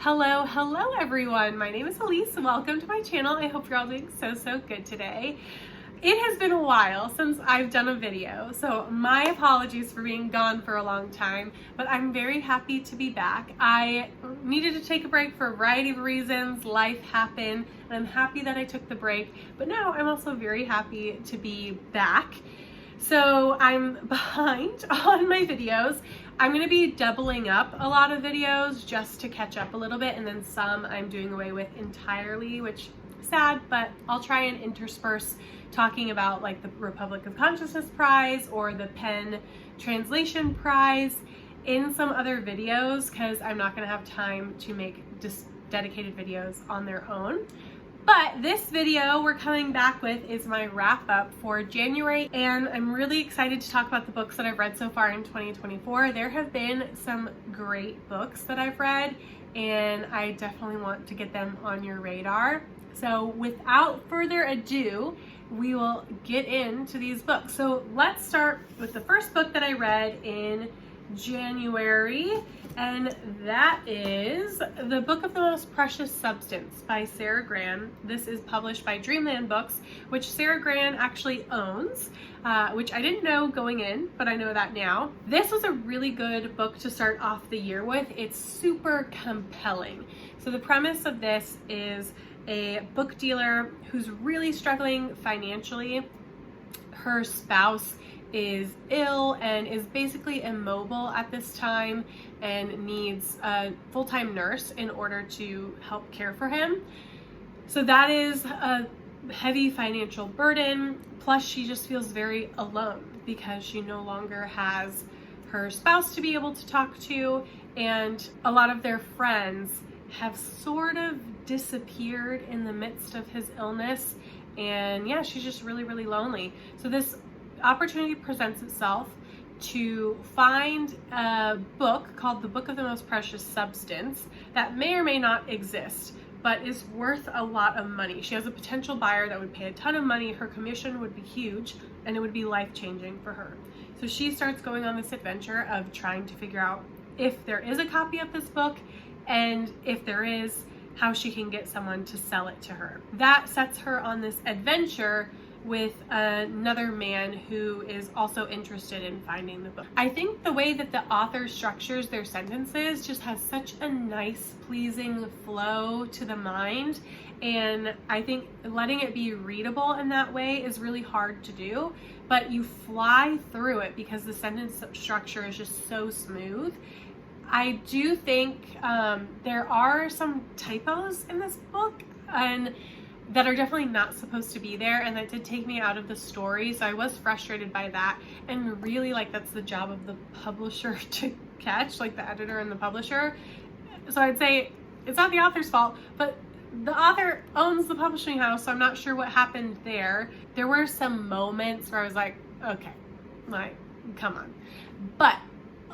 Hello everyone. My name is Elise. Welcome to my channel. I hope you're all doing so good today. It has been a while since I've done a video, so my apologies for being gone for a long time, but I'm very happy to be back. I needed to take a break for a variety of reasons. Life happened, and I'm happy that I took the break, but now I'm also very happy to be back. So I'm behind on my videos. I'm going to be doubling up a lot of videos just to catch up a little bit, and then some I'm doing away with entirely, which is sad, but I'll try and intersperse talking about like the Republic of Consciousness Prize or the Penn Translation Prize in some other videos, because I'm not going to have time to make just dedicated videos on their own. But this video we're coming back with is my wrap up for January, and I'm really excited to talk about the books that I've read so far in 2024. There have been some great books that I've read, and I definitely want to get them on your radar. So without further ado, we will get into these books. So let's start with the first book that I read in January, and that is The Book of the Most Precious Substance by Sara Gran. This is published by Dreamland Books, which Sara Gran actually owns, which I didn't know going in, but I know that now. This was a really good book to start off the year with. It's super compelling. So the premise of this is a book dealer who's really struggling financially. Her spouse is ill and is basically immobile at this time and needs a full-time nurse in order to help care for him. So that is a heavy financial burden. Plus she just feels very alone because she no longer has her spouse to be able to talk to, and a lot of their friends have sort of disappeared in the midst of his illness. And yeah, she's just really lonely. So this opportunity presents itself to find a book called The Book of the Most Precious Substance that may or may not exist, but is worth a lot of money. She has a potential buyer that would pay a ton of money. Her commission would be huge, and it would be life-changing for her. So she starts going on this adventure of trying to figure out if there is a copy of this book, and if there is, how she can get someone to sell it to her. That sets her on this adventure with another man who is also interested in finding the book. I think the way that the author structures their sentences just has such a nice, pleasing flow to the mind, and I think letting it be readable in that way is really hard to do, but you fly through it because the sentence structure is just so smooth. I do think there are some typos in this book, and that are definitely not supposed to be there, and that did take me out of the story, so I was frustrated by that. And really, like, that's the job of the publisher to catch, like the editor and the publisher. So I'd say it's not the author's fault, but the author owns the publishing house, so I'm not sure what happened there. There were some moments where I was like, okay, like, come on. But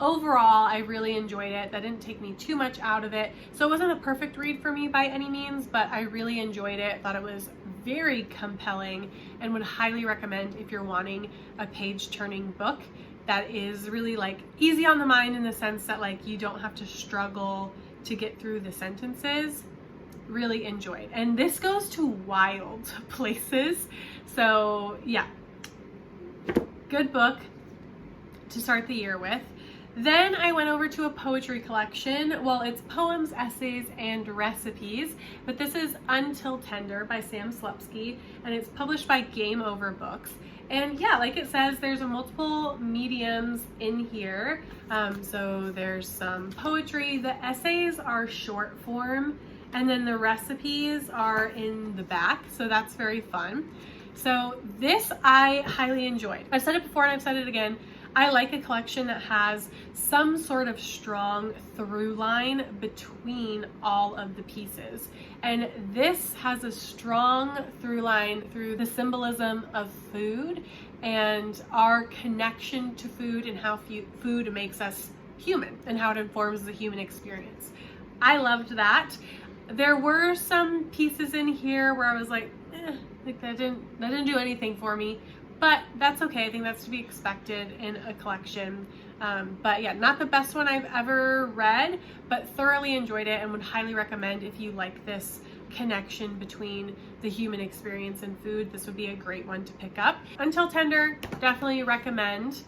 overall, I really enjoyed it. That didn't take me too much out of it. So it wasn't a perfect read for me by any means, but I really enjoyed it. Thought it was very compelling, and would highly recommend if you're wanting a page-turning book that is really like easy on the mind, in the sense that like you don't have to struggle to get through the sentences. Really enjoyed. And this goes to wild places. So yeah, good book to start the year with. Then I went over to a poetry collection. Well, it's poems, essays, and recipes, but this is Until Tender by Slupski, and it's published by Game Over Books. And yeah, like it says, there's a multiple mediums in here. So there's some poetry. The essays are short form, and then the recipes are in the back, so that's very fun. So this I highly enjoyed. I've said it before and I've said it again. I like a collection that has some sort of strong through line between all of the pieces. And this has a strong through line through the symbolism of food and our connection to food, and how food makes us human and how it informs the human experience. I loved that. There were some pieces in here where I was like, like that didn't do anything for me. But that's okay. I think that's to be expected in a collection. But yeah, not the best one I've ever read, but thoroughly enjoyed it and would highly recommend if you like this connection between the human experience and food. This would be a great one to pick up. Until Tender, definitely recommend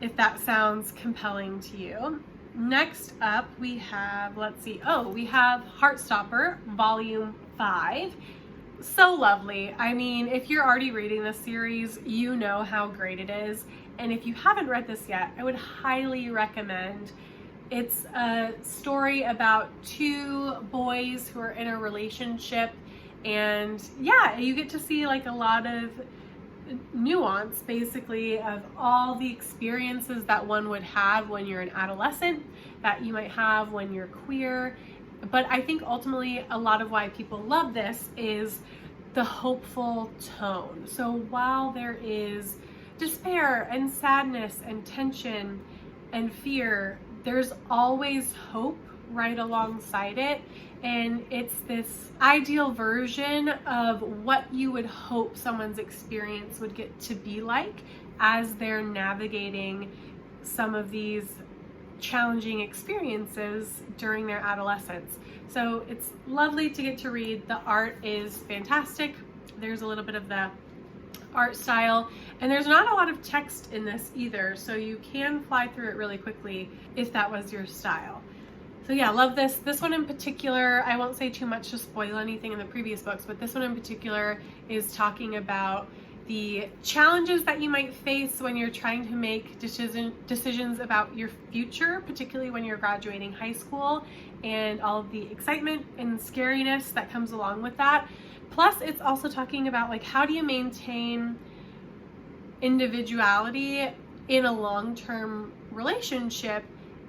if that sounds compelling to you. Next up we have, we have Heartstopper Volume 5. So lovely. I mean, if you're already reading this series, you know how great it is. And if you haven't read this yet, I would highly recommend. It's a story about two boys who are in a relationship, and yeah, you get to see like a lot of nuance basically of all the experiences that one would have when you're an adolescent, that you might have when you're queer. But I think ultimately a lot of why people love this is the hopeful tone. So while there is despair and sadness and tension and fear, there's always hope right alongside it. And it's this ideal version of what you would hope someone's experience would get to be like as they're navigating some of these challenging experiences during their adolescence. So it's lovely to get to read. The art is fantastic. There's a little bit of the art style, and there's not a lot of text in this either, so you can fly through it really quickly if that was your style. So yeah, love this. This one in particular, I won't say too much to spoil anything in the previous books, but this one in particular is talking about the challenges that you might face when you're trying to make decisions about your future, particularly when you're graduating high school, and all of the excitement and scariness that comes along with that. Plus, it's also talking about like, how do you maintain individuality in a long-term relationship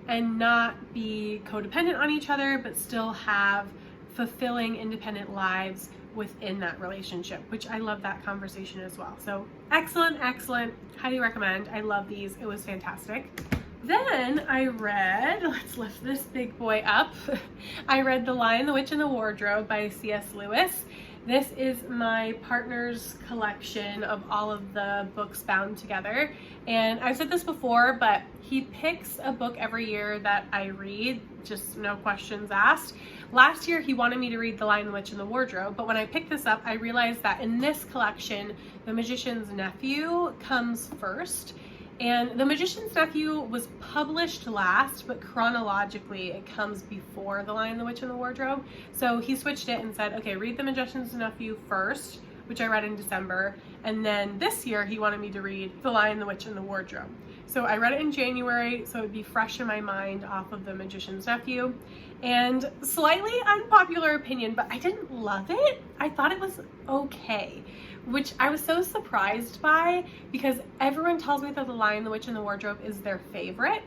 and not be codependent on each other, but still have fulfilling independent lives within that relationship, which I love that conversation as well. So excellent, excellent, highly recommend. I love these. It was fantastic. Then I read, let's lift this big boy up. I read The Lion, the Witch, and the Wardrobe by C.S. Lewis. This is my partner's collection of all of the books bound together. And I've said this before, but he picks a book every year that I read, just no questions asked. Last year, he wanted me to read The Lion, the Witch, and the Wardrobe, but when I picked this up, I realized that in this collection, The Magician's Nephew comes first. And The Magician's Nephew was published last, but chronologically it comes before The Lion, the Witch, and the Wardrobe. So he switched it and said, okay, read The Magician's Nephew first, which I read in December. And then this year he wanted me to read The Lion, the Witch, and the Wardrobe. So I read it in January, so it would be fresh in my mind off of The Magician's Nephew. And slightly unpopular opinion, but I didn't love it. I thought it was okay, which I was so surprised by because everyone tells me that The Lion, the Witch, and the Wardrobe is their favorite.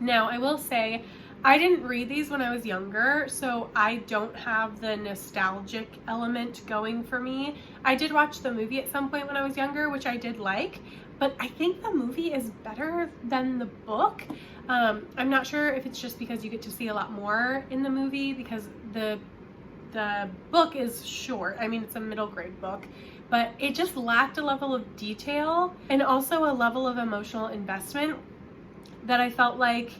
Now, I will say, I didn't read these when I was younger, so I don't have the nostalgic element going for me. I did watch the movie at some point when I was younger, which I did like, but I think the movie is better than the book. I'm not sure if it's just because you get to see a lot more in the movie, because the book is short. I mean, it's a middle grade book, but it just lacked a level of detail and also a level of emotional investment that I felt like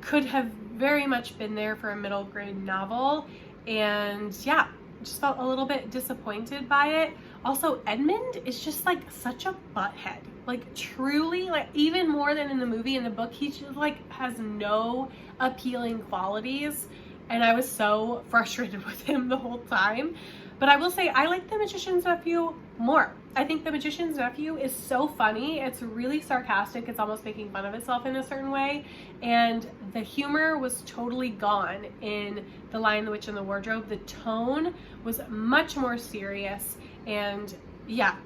could have very much been there for a middle grade novel. And yeah, just felt a little bit disappointed by it. Also, Edmund is just like such a butthead, like truly, like even more than in the movie. In the book, he just like has no appealing qualities, and I was so frustrated with him the whole time. But I will say, I like The Magician's Nephew more. I think The Magician's Nephew is so funny. It's really sarcastic. It's almost making fun of itself in a certain way. And the humor was totally gone in The Lion, the Witch, and the Wardrobe. The tone was much more serious. And yeah,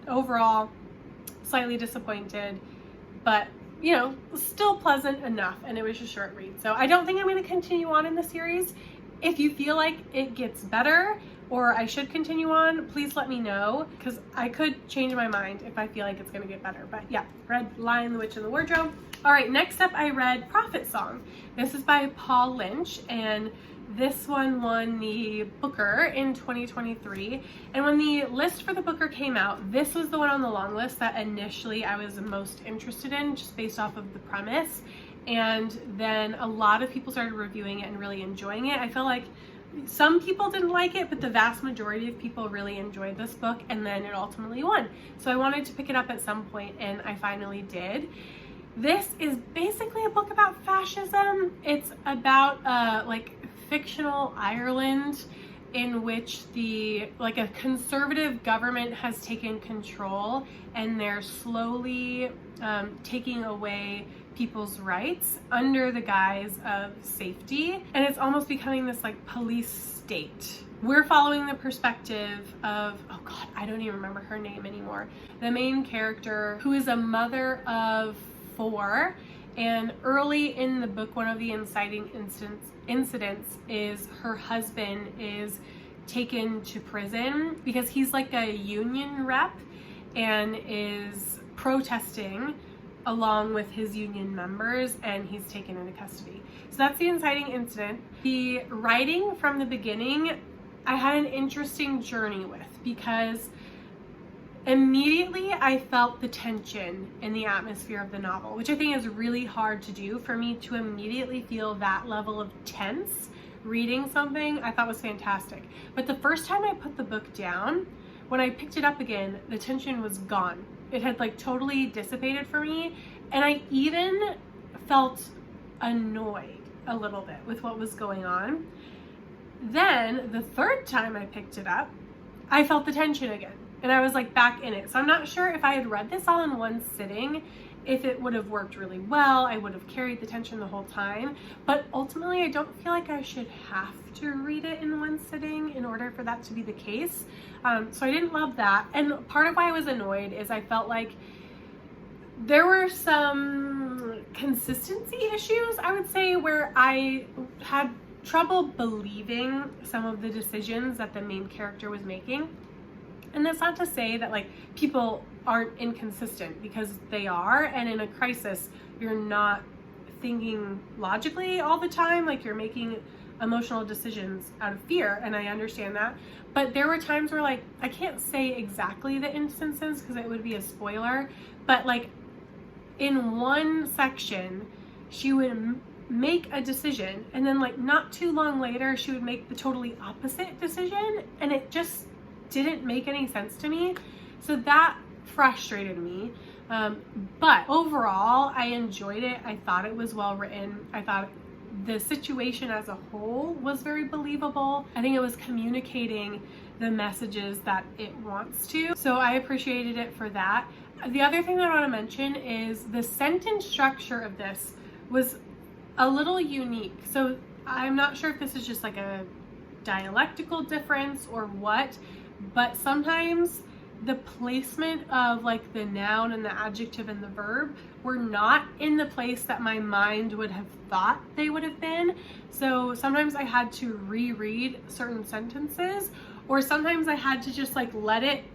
overall, slightly disappointed. But, you know, still pleasant enough. And it was a short read. So I don't think I'm going to continue on in the series. If you feel like it gets better, or I should continue on, please let me know, because I could change my mind if I feel like it's going to get better. But yeah, read Lion, the Witch, and the Wardrobe. All right, next up I read Prophet Song. This is by Lynch, and This one won the Booker in 2023. And when the list for the Booker came out, this was the one on the long list that initially I was most interested in, just based off of the premise. And then a lot of people started reviewing it and really enjoying it. I feel like some people didn't like it, but the vast majority of people really enjoyed this book, and then it ultimately won. So I wanted to pick it up at some point, and I finally did. This is basically a book about fascism. It's about like fictional Ireland in which a conservative government has taken control, and they're slowly taking away people's rights under the guise of safety, and it's almost becoming this like police state. We're following the perspective of, oh god, I don't even remember her name anymore, the main character, who is a mother of 4, and early in the book, one of the inciting incidents is her husband is taken to prison because he's like a union rep and is protesting along with his union members, and he's taken into custody. So that's the inciting incident. The writing from the beginning, I had an interesting journey with, because immediately I felt the tension in the atmosphere of the novel, which I think is really hard to do, for me to immediately feel that level of tense reading something. I thought was fantastic. But the first time I put the book down, when I picked it up again, the tension was gone. It had like totally dissipated for me, and I even felt annoyed a little bit with what was going on. Then the third time I picked it up, I felt the tension again, and I was like back in it. So I'm not sure if I had read this all in one sitting, if it would have worked really well. I would have carried the tension the whole time, but ultimately I don't feel like I should have to read it in one sitting in order for that to be the case. So I didn't love that, and part of why I was annoyed is I felt like there were some consistency issues, I would say, where I had trouble believing some of the decisions that the main character was making. And that's not to say that like people aren't inconsistent, because they are, and in a crisis you're not thinking logically all the time, like you're making emotional decisions out of fear, and I understand that. But there were times where, like, I can't say exactly the instances because it would be a spoiler, but like in one section she would make a decision, and then like not too long later she would make the totally opposite decision, and it just didn't make any sense to me. So that frustrated me. But overall I enjoyed it. I thought it was well written. I thought the situation as a whole was very believable. I think it was communicating the messages that it wants to. So I appreciated it for that. The other thing that I want to mention is the sentence structure of this was a little unique. So I'm not sure if this is just like a dialectical difference or what, but sometimes the placement of like the noun and the adjective and the verb were not in the place that my mind would have thought they would have been. So sometimes I had to reread certain sentences, or sometimes I had to just like let it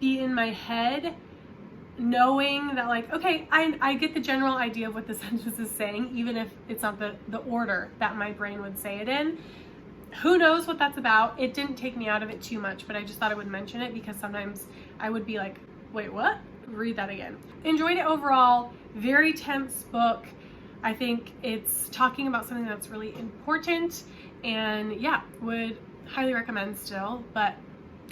be in my head, knowing that like, okay, I get the general idea of what the sentence is saying, even if it's not the order that my brain would say it in. Who knows what that's about? It didn't take me out of it too much, but I just thought I would mention it because sometimes I would be like, wait, what? Read that again. Enjoyed it overall. Very tense book. I think it's talking about something that's really important, and yeah, would highly recommend still, but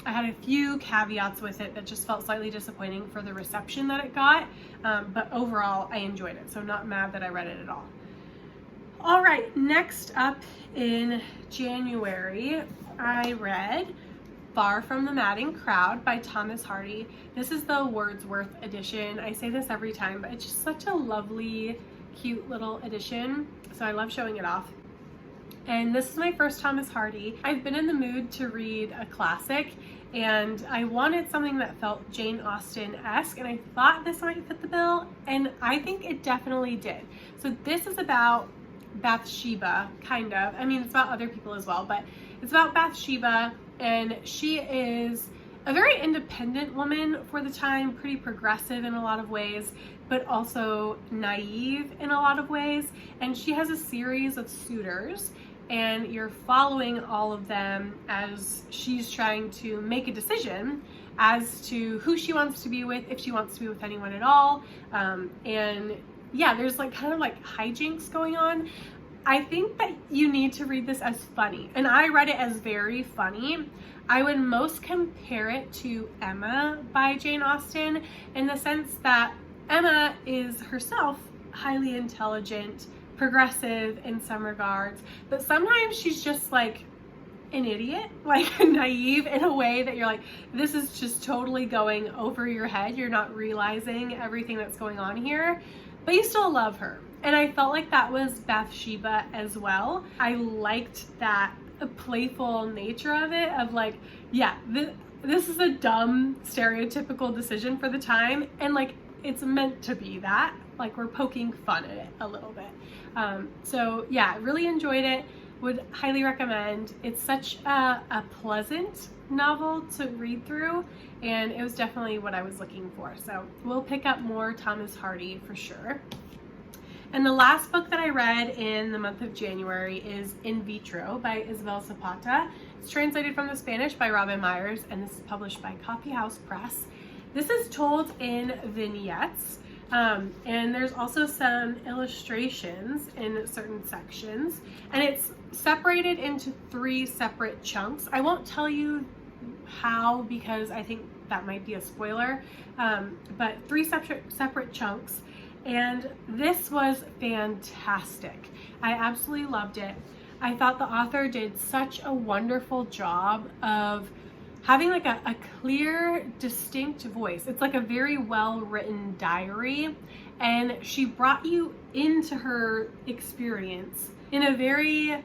I had a few caveats with it that just felt slightly disappointing for the reception that it got, but overall I enjoyed it, so not mad that I read it at all. All right, next up in January, I read Far from the Madding Crowd by Thomas Hardy. This is the Wordsworth edition. I say this every time, but it's just such a lovely, cute little edition, so I love showing it off. And this is my first Thomas Hardy. I've been in the mood to read a classic, and I wanted something that felt Jane Austen-esque, and I thought this might fit the bill, and I think it definitely did. So this is about Bathsheba, kind of. I mean, it's about other people as well, but it's about Bathsheba, and she is a very independent woman for the time, pretty progressive in a lot of ways, but also naive in a lot of ways. And she has a series of suitors, and you're following all of them as she's trying to make a decision as to who she wants to be with, if she wants to be with anyone at all. And yeah, there's like kind of like hijinks going on. I think that you need to read this as funny, and I read it as very funny. I would most compare it to Emma by Jane Austen, in the sense that Emma is herself highly intelligent, progressive in some regards, but sometimes she's just like an idiot, like naive in a way that you're like, this is just totally going over your head. You're not realizing everything that's going on here, but you still love her. And I felt like that was Bathsheba as well. I liked that playful nature of it, of like, yeah, this is a dumb, stereotypical decision for the time, and like, it's meant to be that. Like, we're poking fun at it a little bit. So yeah, really enjoyed it. Would highly recommend. It's such a pleasant novel to read through, and it was definitely what I was looking for. So we'll pick up more Thomas Hardy for sure. And the last book that I read in the month of January is In Vitro by Isabel Zapata. It's translated from the Spanish by Robin Myers, and this is published by Coffee House Press. This is told in vignettes, and there's also some illustrations in certain sections, and it's separated into 3 separate chunks. I won't tell you how, because I think that might be a spoiler, but 3 separate chunks. And this was fantastic. I absolutely loved it. I thought the author did such a wonderful job of having like a clear, distinct voice. It's like a very well-written diary, and she brought you into her experience in a very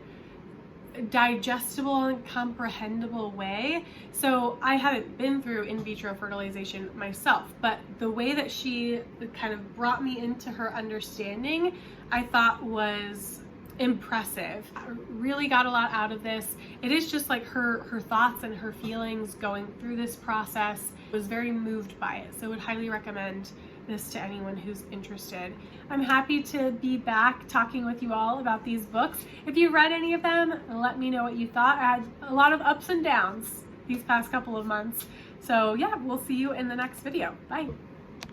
digestible and comprehensible way. So I haven't been through in vitro fertilization myself, but the way that she kind of brought me into her understanding, I thought was impressive. I really got a lot out of this. It is just like her thoughts and her feelings going through this process. I was very moved by it, so I would highly recommend this to anyone who's interested. I'm happy to be back talking with you all about these books. If you read any of them, let me know what you thought. I had a lot of ups and downs these past couple of months. So yeah, we'll see you in the next video. Bye.